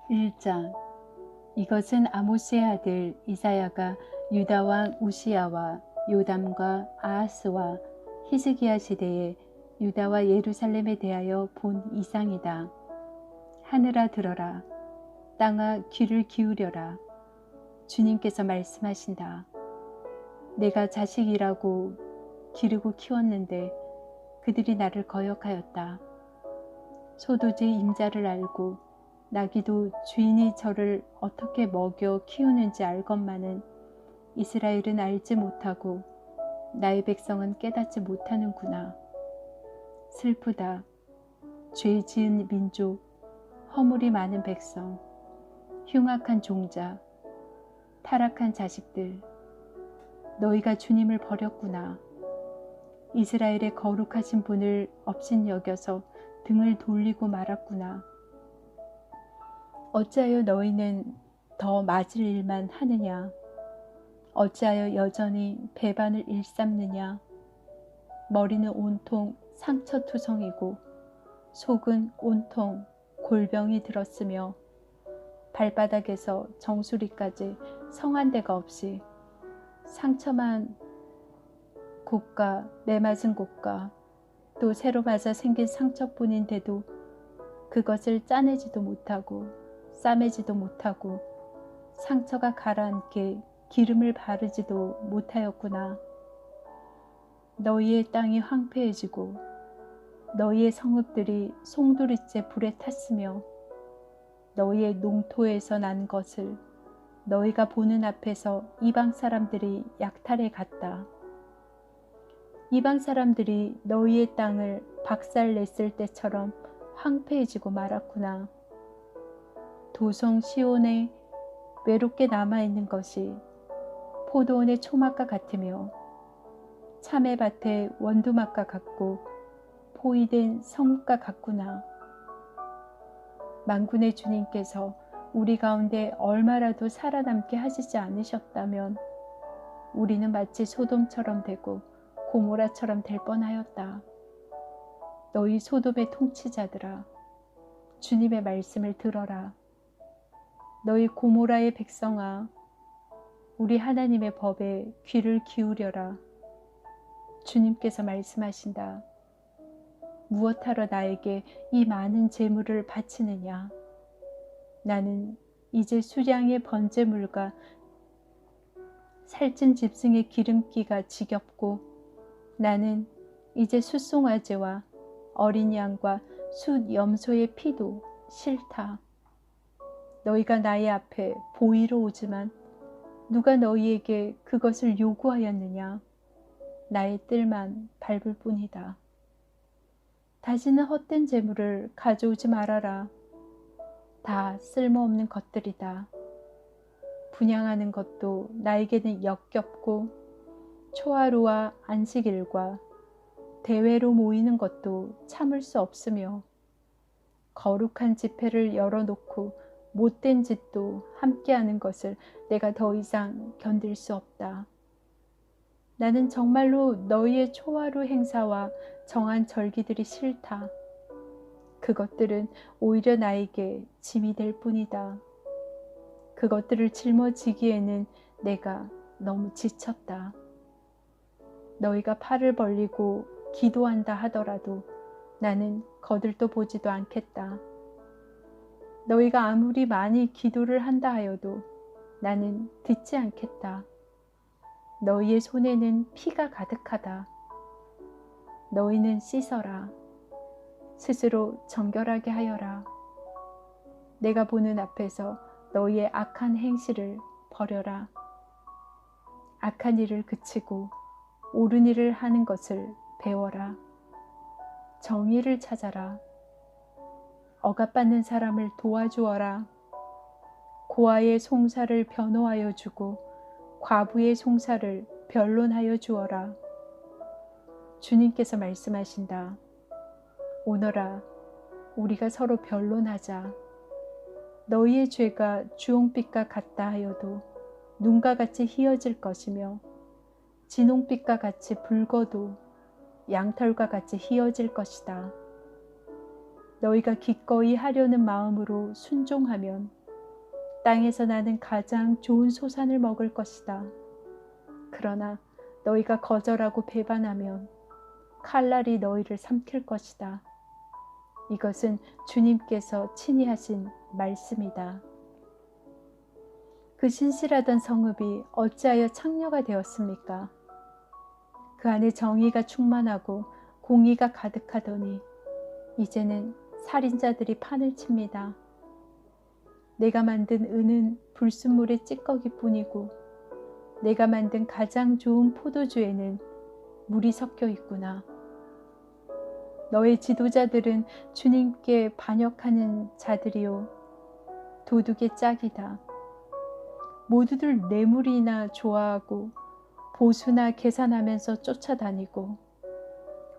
1장. 이것은 아모스의 아들 이사야가 유다 왕 우시야와 요담과 아하스와 히스기야 시대에 유다와 예루살렘에 대하여 본 이상이다. 하늘아 들어라. 땅아 귀를 기울여라. 주님께서 말씀하신다. 내가 자식이라고 기르고 키웠는데 그들이 나를 거역하였다. 소도지 임자를 알고 나귀도 주인이 저를 어떻게 먹여 키우는지 알건만은 이스라엘은 알지 못하고 나의 백성은 깨닫지 못하는구나. 슬프다. 죄 지은 민족, 허물이 많은 백성, 흉악한 종자, 타락한 자식들. 너희가 주님을 버렸구나. 이스라엘의 거룩하신 분을 업신여겨서 등을 돌리고 말았구나. 어찌하여 너희는 더 맞을 일만 하느냐? 어찌하여 여전히 배반을 일삼느냐? 머리는 온통 상처투성이고 속은 온통 골병이 들었으며 발바닥에서 정수리까지 성한 데가 없이 상처만 곳과 매맞은 곳과 또 새로 맞아 생긴 상처뿐인데도 그것을 짜내지도 못하고 싸매지도 못하고 상처가 가라앉게 기름을 바르지도 못하였구나. 너희의 땅이 황폐해지고 너희의 성읍들이 송두리째 불에 탔으며 너희의 농토에서 난 것을 너희가 보는 앞에서 이방 사람들이 약탈해 갔다. 이방 사람들이 너희의 땅을 박살냈을 때처럼 황폐해지고 말았구나. 도성 시온에 외롭게 남아있는 것이 포도원의 초막과 같으며 참외밭의 원두막과 같고 포위된 성읍과 같구나. 만군의 주님께서 우리 가운데 얼마라도 살아남게 하시지 않으셨다면 우리는 마치 소돔처럼 되고 고모라처럼 될 뻔하였다. 너희 소돔의 통치자들아, 주님의 말씀을 들어라. 너희 고모라의 백성아, 우리 하나님의 법에 귀를 기울여라. 주님께서 말씀하신다. 무엇하러 나에게 이 많은 재물을 바치느냐? 나는 이제 수량의 번제물과 살찐 짐승의 기름기가 지겹고 나는 이제 숫송아지와 어린 양과 숫 염소의 피도 싫다. 너희가 나의 앞에 보이러 오지만 누가 너희에게 그것을 요구하였느냐? 나의 뜰만 밟을 뿐이다. 다시는 헛된 재물을 가져오지 말아라. 다 쓸모없는 것들이다. 분향하는 것도 나에게는 역겹고 초하루와 안식일과 대회로 모이는 것도 참을 수 없으며 거룩한 집회를 열어놓고 못된 짓도 함께하는 것을 내가 더 이상 견딜 수 없다. 나는 정말로 너희의 초하루 행사와 정한 절기들이 싫다. 그것들은 오히려 나에게 짐이 될 뿐이다. 그것들을 짊어지기에는 내가 너무 지쳤다. 너희가 팔을 벌리고 기도한다 하더라도 나는 거들떠 보지도 않겠다. 너희가 아무리 많이 기도를 한다 하여도 나는 듣지 않겠다. 너희의 손에는 피가 가득하다. 너희는 씻어라. 스스로 정결하게 하여라. 내가 보는 앞에서 너희의 악한 행실을 버려라. 악한 일을 그치고 옳은 일을 하는 것을 배워라. 정의를 찾아라. 억압받는 사람을 도와주어라. 고아의 송사를 변호하여 주고 과부의 송사를 변론하여 주어라. 주님께서 말씀하신다. 오너라, 우리가 서로 변론하자. 너희의 죄가 주홍빛과 같다 하여도 눈과 같이 희어질 것이며 진홍빛과 같이 붉어도 양털과 같이 희어질 것이다. 너희가 기꺼이 하려는 마음으로 순종하면 땅에서 나는 가장 좋은 소산을 먹을 것이다. 그러나 너희가 거절하고 배반하면 칼날이 너희를 삼킬 것이다. 이것은 주님께서 친히 하신 말씀이다. 그 신실하던 성읍이 어찌하여 창녀가 되었습니까? 그 안에 정의가 충만하고 공의가 가득하더니 이제는 살인자들이 판을 칩니다. 내가 만든 은은 불순물의 찌꺼기뿐이고 내가 만든 가장 좋은 포도주에는 물이 섞여 있구나. 너의 지도자들은 주님께 반역하는 자들이요 도둑의 짝이다. 모두들 뇌물이나 좋아하고 보수나 계산하면서 쫓아다니고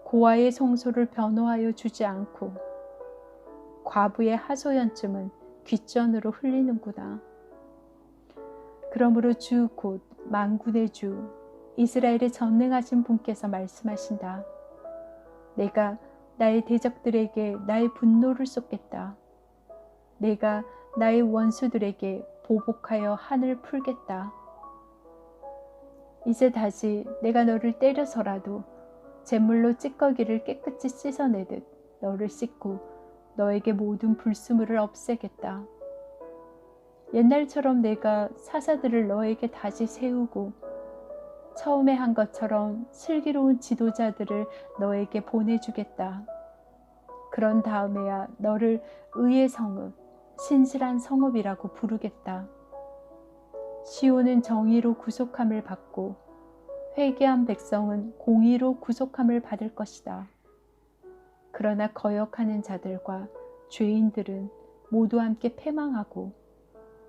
고아의 성소를 변호하여 주지 않고 과부의 하소연쯤은 귓전으로 흘리는구나. 그러므로 주 곧 만군의 주 이스라엘의 전능하신 분께서 말씀하신다. 내가 나의 대적들에게 나의 분노를 쏟겠다. 내가 나의 원수들에게 보복하여 한을 풀겠다. 이제 다시 내가 너를 때려서라도 잿물로 찌꺼기를 깨끗이 씻어내듯 너를 씻고 너에게 모든 불순물을 없애겠다. 옛날처럼 내가 사사들을 너에게 다시 세우고 처음에 한 것처럼 슬기로운 지도자들을 너에게 보내주겠다. 그런 다음에야 너를 의의 성읍, 신실한 성읍이라고 부르겠다. 시온은 정의로 구속함을 받고 회개한 백성은 공의로 구속함을 받을 것이다. 그러나 거역하는 자들과 죄인들은 모두 함께 패망하고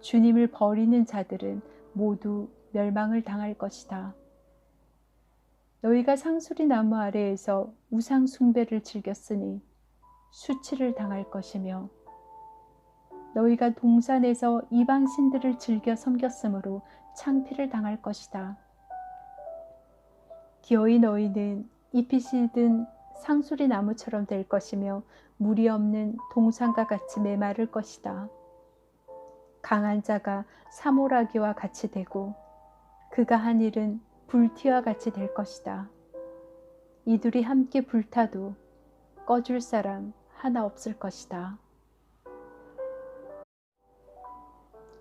주님을 버리는 자들은 모두 멸망을 당할 것이다. 너희가 상수리 나무 아래에서 우상 숭배를 즐겼으니 수치를 당할 것이며 너희가 동산에서 이방 신들을 즐겨 섬겼으므로 창피를 당할 것이다. 기어이 너희는 잎이 든 상수리 나무처럼 될 것이며 물이 없는 동산과 같이 메마를 것이다. 강한 자가 사모라기와 같이 되고 그가 한 일은 불티와 같이 될 것이다. 이들이 함께 불타도 꺼줄 사람 하나 없을 것이다.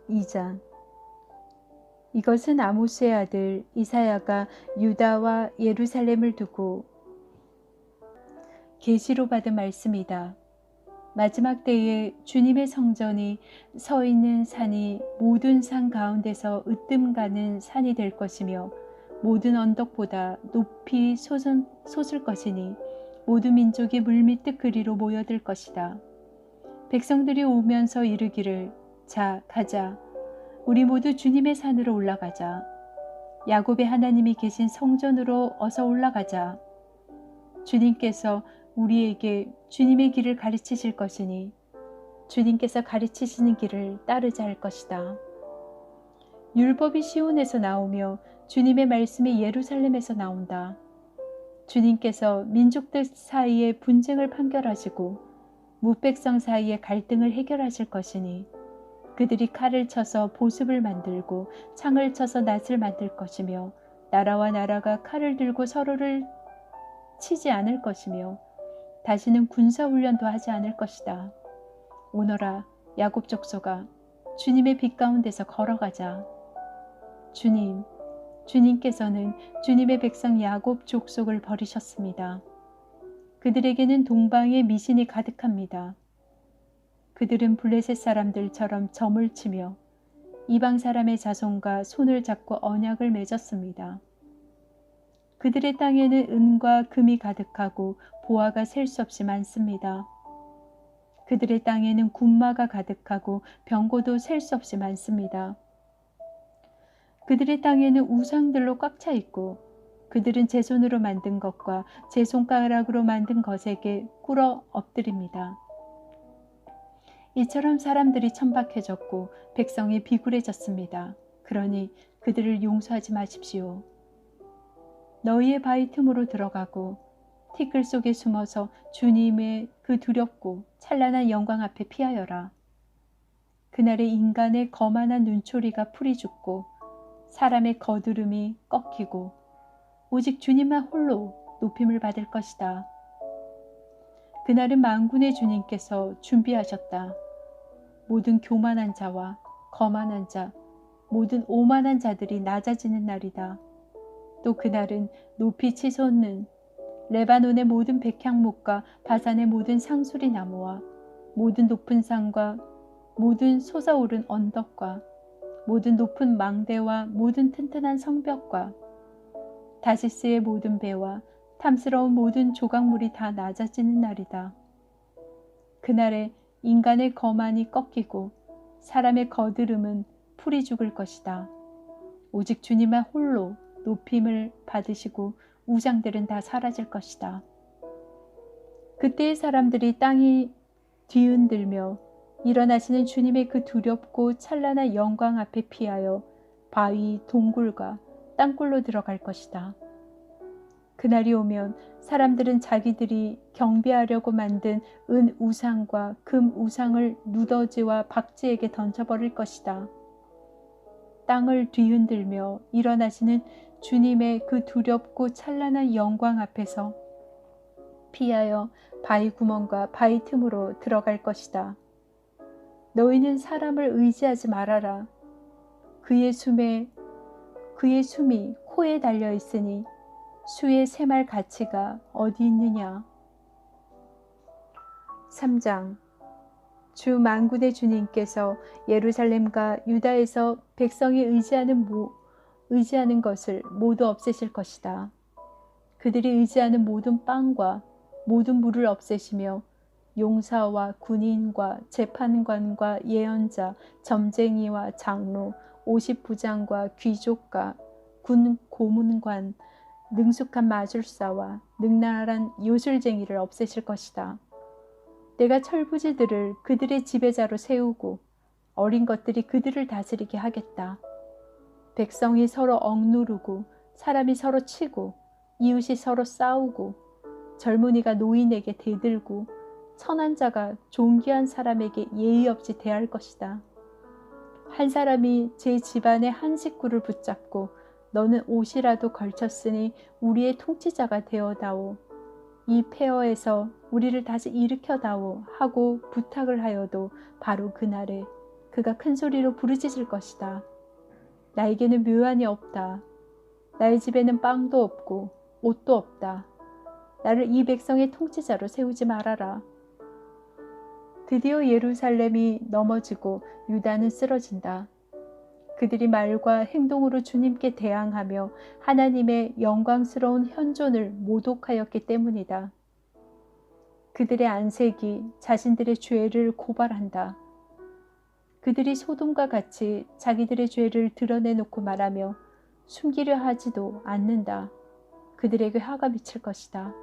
2장. 이것은 아모스의 아들 이사야가 유다와 예루살렘을 두고 계시로 받은 말씀이다. 마지막 때에 주님의 성전이 서 있는 산이 모든 산 가운데서 으뜸 가는 산이 될 것이며 모든 언덕보다 높이 솟을 것이니 모든 민족이 물밑 그리로 모여들 것이다. 백성들이 오면서 이르기를 자 가자 우리 모두 주님의 산으로 올라가자. 야곱의 하나님이 계신 성전으로 어서 올라가자. 주님께서 우리에게 주님의 길을 가르치실 것이니 주님께서 가르치시는 길을 따르자 할 것이다. 율법이 시온에서 나오며 주님의 말씀이 예루살렘에서 나온다. 주님께서 민족들 사이에 분쟁을 판결하시고 무백성 사이에 갈등을 해결하실 것이니 그들이 칼을 쳐서 보습을 만들고 창을 쳐서 낫을 만들 것이며 나라와 나라가 칼을 들고 서로를 치지 않을 것이며 다시는 군사훈련도 하지 않을 것이다. 오너라 야곱 족속아 주님의 빛 가운데서 걸어가자. 주님께서는 주님의 백성 야곱 족속을 버리셨습니다. 그들에게는 동방의 미신이 가득합니다. 그들은 블레셋 사람들처럼 점을 치며 이방 사람의 자손과 손을 잡고 언약을 맺었습니다. 그들의 땅에는 은과 금이 가득하고 보화가 셀 수 없이 많습니다. 그들의 땅에는 군마가 가득하고 병고도 셀 수 없이 많습니다. 그들의 땅에는 우상들로 꽉 차 있고 그들은 제 손으로 만든 것과 제 손가락으로 만든 것에게 꿇어 엎드립니다. 이처럼 사람들이 천박해졌고 백성이 비굴해졌습니다. 그러니 그들을 용서하지 마십시오. 너희의 바위 틈으로 들어가고 티끌 속에 숨어서 주님의 그 두렵고 찬란한 영광 앞에 피하여라. 그날의 인간의 거만한 눈초리가 풀이 죽고 사람의 거드름이 꺾이고 오직 주님만 홀로 높임을 받을 것이다. 그날은 만군의 주님께서 준비하셨다. 모든 교만한 자와 거만한 자, 모든 오만한 자들이 낮아지는 날이다. 또 그날은 높이 치솟는 레바논의 모든 백향목과 바산의 모든 상수리 나무와 모든 높은 산과 모든 솟아오른 언덕과 모든 높은 망대와 모든 튼튼한 성벽과 다시스의 모든 배와 탐스러운 모든 조각물이 다 낮아지는 날이다. 그날에 인간의 거만이 꺾이고 사람의 거드름은 풀이 죽을 것이다. 오직 주님만 홀로 높임을 받으시고 우상들은 다 사라질 것이다. 그때의 사람들이 땅이 뒤흔들며 일어나시는 주님의 그 두렵고 찬란한 영광 앞에 피하여 바위, 동굴과 땅굴로 들어갈 것이다. 그날이 오면 사람들은 자기들이 경배하려고 만든 은 우상과 금 우상을 누더지와 박쥐에게 던져버릴 것이다. 땅을 뒤흔들며 일어나시는 주님의 그 두렵고 찬란한 영광 앞에서 피하여 바위 구멍과 바위 틈으로 들어갈 것이다. 너희는 사람을 의지하지 말아라. 그의 숨이 코에 달려 있으니 수의 샘할 가치가 어디 있느냐. 3장. 주 만군의 주님께서 예루살렘과 유다에서 백성이 의지하는 것을 모두 없애실 것이다. 그들이 의지하는 모든 빵과 모든 물을 없애시며 용사와 군인과 재판관과 예언자, 점쟁이와 장로, 50부장과 귀족과 군 고문관, 능숙한 마술사와 능란한 요술쟁이를 없애실 것이다. 내가 철부지들을 그들의 지배자로 세우고 어린 것들이 그들을 다스리게 하겠다. 백성이 서로 억누르고 사람이 서로 치고 이웃이 서로 싸우고 젊은이가 노인에게 대들고 선한 자가 존귀한 사람에게 예의 없이 대할 것이다. 한 사람이 제 집안의 한 식구를 붙잡고 너는 옷이라도 걸쳤으니 우리의 통치자가 되어다오. 이 폐허에서 우리를 다시 일으켜다오 하고 부탁을 하여도 바로 그날에 그가 큰 소리로 부르짖을 것이다. 나에게는 묘안이 없다. 나의 집에는 빵도 없고 옷도 없다. 나를 이 백성의 통치자로 세우지 말아라. 드디어 예루살렘이 넘어지고 유다는 쓰러진다. 그들이 말과 행동으로 주님께 대항하며 하나님의 영광스러운 현존을 모독하였기 때문이다. 그들의 안색이 자신들의 죄를 고발한다. 그들이 소돔과 같이 자기들의 죄를 드러내놓고 말하며 숨기려 하지도 않는다. 그들에게 화가 미칠 것이다.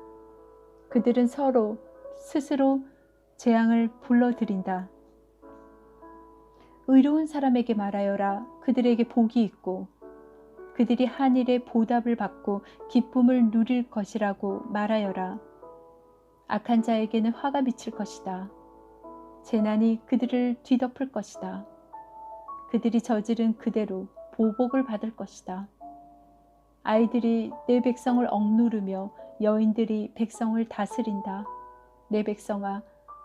그들은 서로 스스로 재앙을 불러들인다. 의로운 사람에게 말하여라. 그들에게 복이 있고 그들이 한 일에 보답을 받고 기쁨을 누릴 것이라고 말하여라. 악한 자에게는 화가 미칠 것이다. 재난이 그들을 뒤덮을 것이다. 그들이 저지른 그대로 보복을 받을 것이다. 아이들이 내 백성을 억누르며 여인들이 백성을 다스린다. 내 백성아,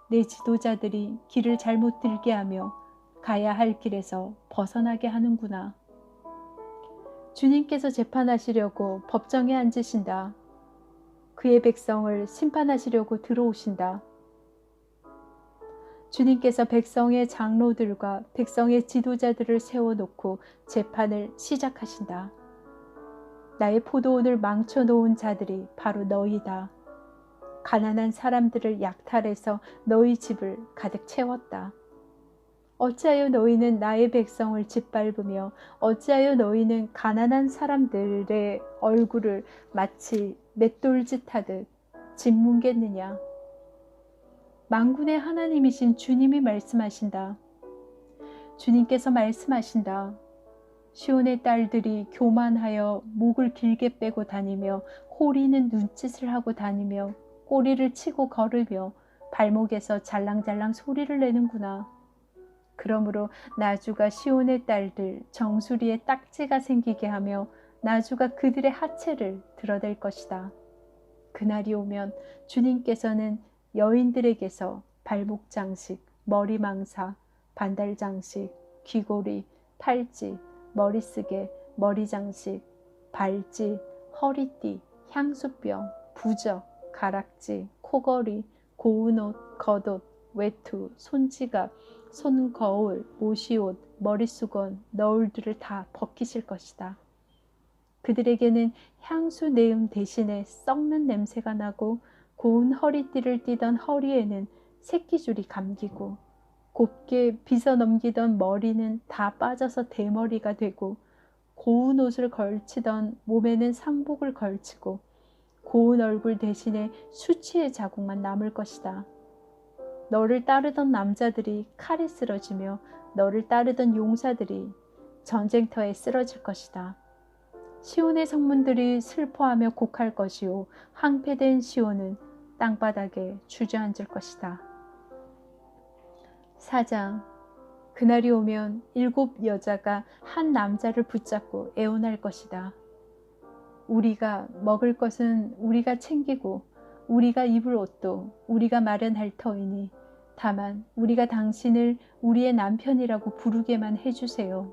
내 지도자들이 길을 잘못 들게 하며 가야 할 길에서 벗어나게 하는구나. 주님께서 재판하시려고 법정에 앉으신다. 그의 백성을 심판하시려고 들어오신다. 주님께서 백성의 장로들과 백성의 지도자들을 세워놓고 재판을 시작하신다. 나의 포도원을 망쳐놓은 자들이 바로 너희다. 가난한 사람들을 약탈해서 너희 집을 가득 채웠다. 어찌하여 너희는 나의 백성을 짓밟으며 어찌하여 너희는 가난한 사람들의 얼굴을 마치 맷돌짓 하듯 짓뭉갰느냐. 만군의 하나님이신 주님이 말씀하신다. 주님께서 말씀하신다. 시온의 딸들이 교만하여 목을 길게 빼고 다니며 호리는 눈짓을 하고 다니며 꼬리를 치고 걸으며 발목에서 잘랑잘랑 소리를 내는구나. 그러므로 나주가 시온의 딸들 정수리에 딱지가 생기게 하며 나주가 그들의 하체를 드러댈 것이다. 그날이 오면 주님께서는 여인들에게서 발목 장식, 머리 망사, 반달 장식, 귀고리, 팔찌, 머리쓰개, 머리 장식, 발찌, 허리띠, 향수병, 부적, 가락지, 코걸이, 고운 옷, 겉옷, 외투, 손지갑, 손거울, 모시옷, 머리수건, 너울들을 다 벗기실 것이다. 그들에게는 향수 내음 대신에 썩는 냄새가 나고 고운 허리띠를 띠던 허리에는 새끼줄이 감기고 곱게 빗어 넘기던 머리는 다 빠져서 대머리가 되고 고운 옷을 걸치던 몸에는 상복을 걸치고 고운 얼굴 대신에 수치의 자국만 남을 것이다. 너를 따르던 남자들이 칼에 쓰러지며 너를 따르던 용사들이 전쟁터에 쓰러질 것이다. 시온의 성문들이 슬퍼하며 곡할 것이요 황폐된 시온은 땅바닥에 주저앉을 것이다. 4장. 그날이 오면 7 여자가 한 남자를 붙잡고 애원할 것이다. 우리가 먹을 것은 우리가 챙기고 우리가 입을 옷도 우리가 마련할 터이니 다만 우리가 당신을 우리의 남편이라고 부르게만 해주세요.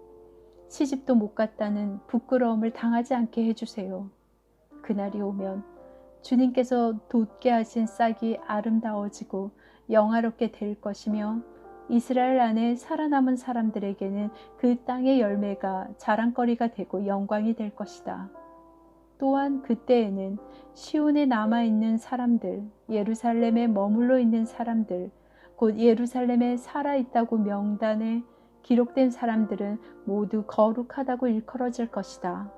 시집도 못 갔다는 부끄러움을 당하지 않게 해주세요. 그날이 오면 주님께서 돋게 하신 싹이 아름다워지고 영화롭게 될 것이며 이스라엘 안에 살아남은 사람들에게는 그 땅의 열매가 자랑거리가 되고 영광이 될 것이다. 또한 그때에는 시온에 남아있는 사람들, 예루살렘에 머물러 있는 사람들, 곧 예루살렘에 살아있다고 명단에 기록된 사람들은 모두 거룩하다고 일컬어질 것이다.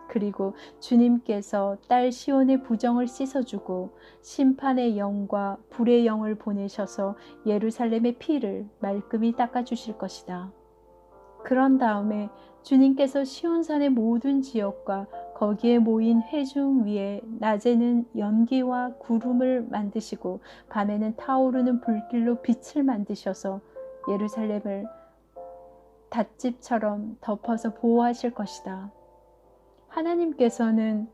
그리고 주님께서 딸 시온의 부정을 씻어주고 심판의 영과 불의 영을 보내셔서 예루살렘의 피를 말끔히 닦아주실 것이다. 그런 다음에 주님께서 시온산의 모든 지역과 거기에 모인 회중 위에 낮에는 연기와 구름을 만드시고 밤에는 타오르는 불길로 빛을 만드셔서 예루살렘을 닷집처럼 덮어서 보호하실 것이다. 하나님께서는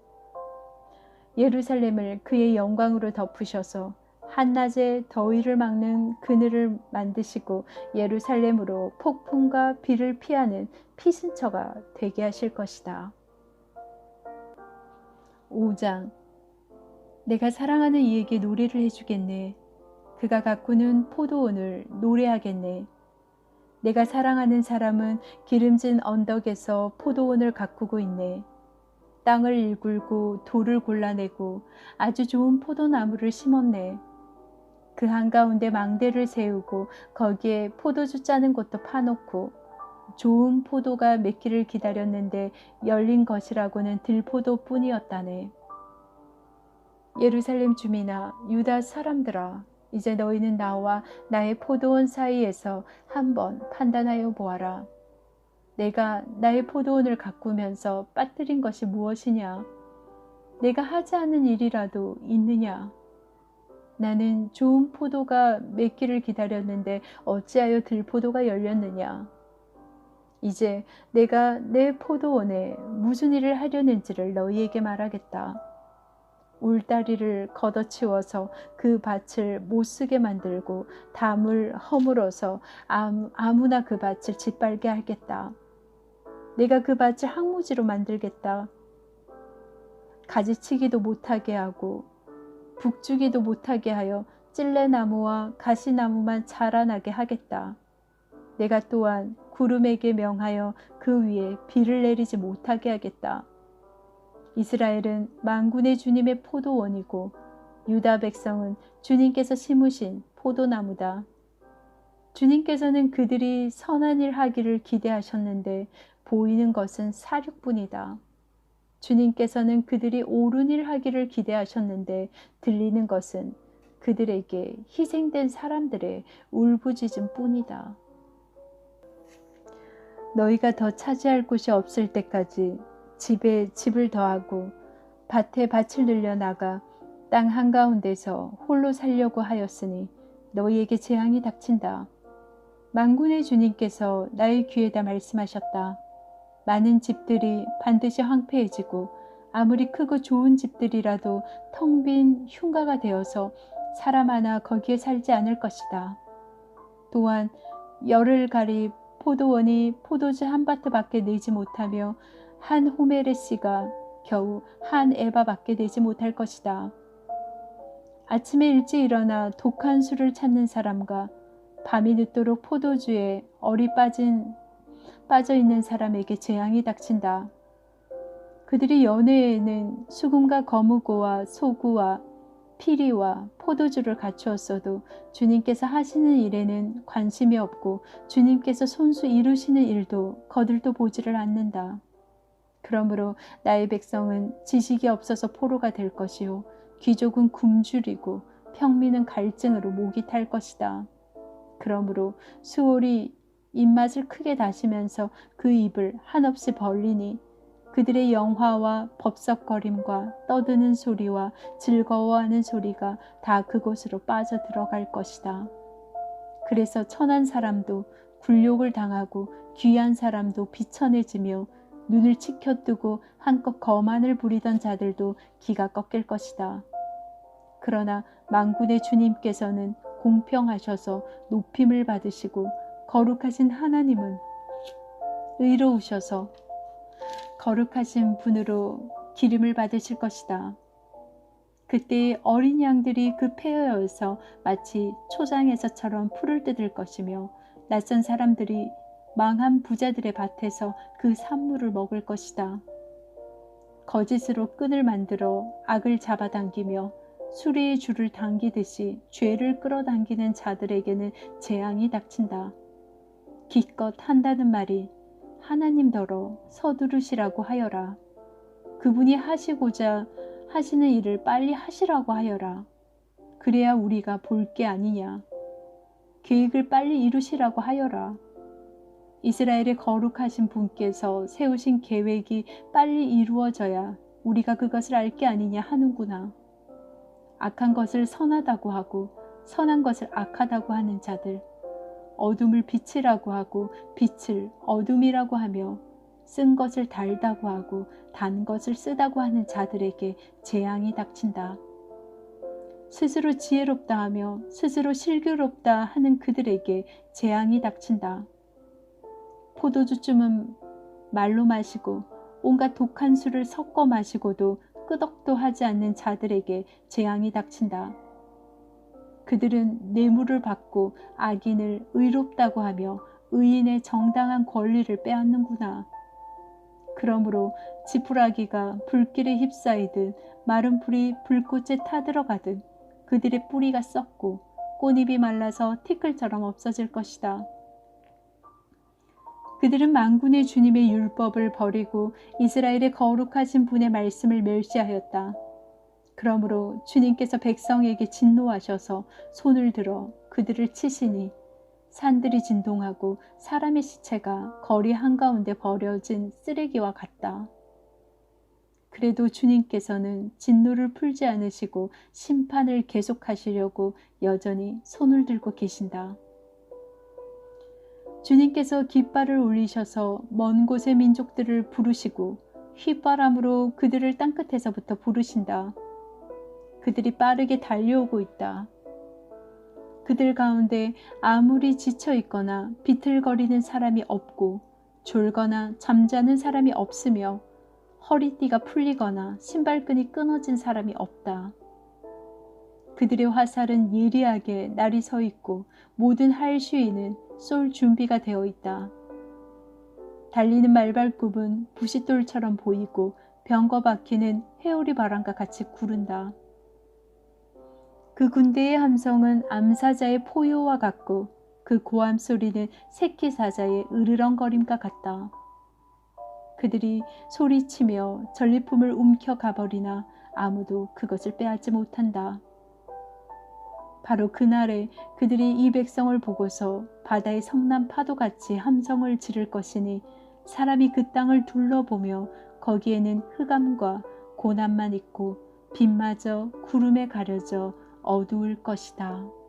예루살렘을 그의 영광으로 덮으셔서 한낮에 더위를 막는 그늘을 만드시고 예루살렘으로 폭풍과 비를 피하는 피신처가 되게 하실 것이다. 5장. 내가 사랑하는 이에게 노래를 해주겠네. 그가 가꾸는 포도원을 노래하겠네. 내가 사랑하는 사람은 기름진 언덕에서 포도원을 가꾸고 있네. 땅을 일굴고 돌을 골라내고 아주 좋은 포도나무를 심었네. 그 한가운데 망대를 세우고 거기에 포도주 짜는 곳도 파놓고 좋은 포도가 맺기를 기다렸는데 열린 것이라고는 들포도뿐이었다네. 예루살렘 주민아, 유다 사람들아, 이제 너희는 나와 나의 포도원 사이에서 한번 판단하여 보아라. 내가 나의 포도원을 가꾸면서 빠뜨린 것이 무엇이냐? 내가 하지 않은 일이라도 있느냐? 나는 좋은 포도가 맺기를 기다렸는데 어찌하여 들포도가 열렸느냐? 이제 내가 내 포도원에 무슨 일을 하려는지를 너희에게 말하겠다. 울다리를 걷어치워서 그 밭을 못쓰게 만들고 담을 허물어서 아무나 그 밭을 짓밟게 하겠다. 내가 그 밭을 항무지로 만들겠다. 가지치기도 못하게 하고 북주기도 못하게 하여 찔레나무와 가시나무만 자라나게 하겠다. 내가 또한 구름에게 명하여 그 위에 비를 내리지 못하게 하겠다. 이스라엘은 만군의 주님의 포도원이고 유다 백성은 주님께서 심으신 포도나무다. 주님께서는 그들이 선한 일 하기를 기대하셨는데 보이는 것은 사륙뿐이다. 주님께서는 그들이 옳은 일 하기를 기대하셨는데 들리는 것은 그들에게 희생된 사람들의 울부짖음 뿐이다. 너희가 더 차지할 곳이 없을 때까지 집에 집을 더하고 밭에 밭을 늘려나가 땅 한가운데서 홀로 살려고 하였으니 너희에게 재앙이 닥친다. 만군의 주님께서 나의 귀에다 말씀하셨다. 많은 집들이 반드시 황폐해지고 아무리 크고 좋은 집들이라도 텅 빈 흉가가 되어서 사람 하나 거기에 살지 않을 것이다. 또한 열을 가리 포도원이 포도주 한 바트밖에 내지 못하며 한 호메레씨가 겨우 한 에바밖에 내지 못할 것이다. 아침에 일찍 일어나 독한 술을 찾는 사람과 밤이 늦도록 포도주에 얼이 빠져 있는 사람에게 재앙이 닥친다. 그들이 연회에는 수금과 거무고와 소구와 피리와 포도주를 갖추었어도 주님께서 하시는 일에는 관심이 없고 주님께서 손수 이루시는 일도 거들떠 보지를 않는다. 그러므로 나의 백성은 지식이 없어서 포로가 될 것이요 귀족은 굶주리고 평민은 갈증으로 목이 탈 것이다. 그러므로 수월이 입맛을 크게 다시면서 그 입을 한없이 벌리니 그들의 영화와 법석거림과 떠드는 소리와 즐거워하는 소리가 다 그곳으로 빠져 들어갈 것이다. 그래서 천한 사람도 굴욕을 당하고 귀한 사람도 비천해지며 눈을 치켜뜨고 한껏 거만을 부리던 자들도 기가 꺾일 것이다. 그러나 만군의 주님께서는 공평하셔서 높임을 받으시고 거룩하신 하나님은 의로우셔서 거룩하신 분으로 기름을 받으실 것이다. 그때 어린 양들이 그 폐허여서 마치 초장에서처럼 풀을 뜯을 것이며 낯선 사람들이 망한 부자들의 밭에서 그 산물을 먹을 것이다. 거짓으로 끈을 만들어 악을 잡아당기며 수레의 줄을 당기듯이 죄를 끌어당기는 자들에게는 재앙이 닥친다. 기껏 한다는 말이 하나님더러 서두르시라고 하여라. 그분이 하시고자 하시는 일을 빨리 하시라고 하여라. 그래야 우리가 볼 게 아니냐. 계획을 빨리 이루시라고 하여라. 이스라엘의 거룩하신 분께서 세우신 계획이 빨리 이루어져야 우리가 그것을 알 게 아니냐 하는구나. 악한 것을 선하다고 하고 선한 것을 악하다고 하는 자들, 어둠을 빛이라고 하고 빛을 어둠이라고 하며 쓴 것을 달다고 하고 단 것을 쓰다고 하는 자들에게 재앙이 닥친다. 스스로 지혜롭다 하며 스스로 슬기롭다 하는 그들에게 재앙이 닥친다. 포도주쯤은 말로 마시고 온갖 독한 술을 섞어 마시고도 끄덕도 하지 않는 자들에게 재앙이 닥친다. 그들은 뇌물을 받고 악인을 의롭다고 하며 의인의 정당한 권리를 빼앗는구나. 그러므로 지푸라기가 불길에 휩싸이듯 마른 풀이 불꽃에 타들어가듯 그들의 뿌리가 썩고 꽃잎이 말라서 티끌처럼 없어질 것이다. 그들은 만군의 주님의 율법을 버리고 이스라엘의 거룩하신 분의 말씀을 멸시하였다. 그러므로 주님께서 백성에게 진노하셔서 손을 들어 그들을 치시니 산들이 진동하고 사람의 시체가 거리 한가운데 버려진 쓰레기와 같다. 그래도 주님께서는 진노를 풀지 않으시고 심판을 계속하시려고 여전히 손을 들고 계신다. 주님께서 깃발을 올리셔서 먼 곳의 민족들을 부르시고 휘바람으로 그들을 땅끝에서부터 부르신다. 그들이 빠르게 달려오고 있다. 그들 가운데 아무리 지쳐 있거나 비틀거리는 사람이 없고 졸거나 잠자는 사람이 없으며 허리띠가 풀리거나 신발끈이 끊어진 사람이 없다. 그들의 화살은 예리하게 날이 서 있고 모든 할슈이는 쏠 준비가 되어 있다. 달리는 말발굽은 부싯돌처럼 보이고 병거 바퀴는 회오리 바람과 같이 구른다. 그 군대의 함성은 암사자의 포효와 같고 그 고함 소리는 새끼 사자의 으르렁거림과 같다. 그들이 소리치며 전리품을 움켜 가버리나 아무도 그것을 빼앗지 못한다. 바로 그날에 그들이 이 백성을 보고서 바다의 성난 파도같이 함성을 지를 것이니 사람이 그 땅을 둘러보며 거기에는 흑암과 고난만 있고 빛마저 구름에 가려져 어두울 것이다.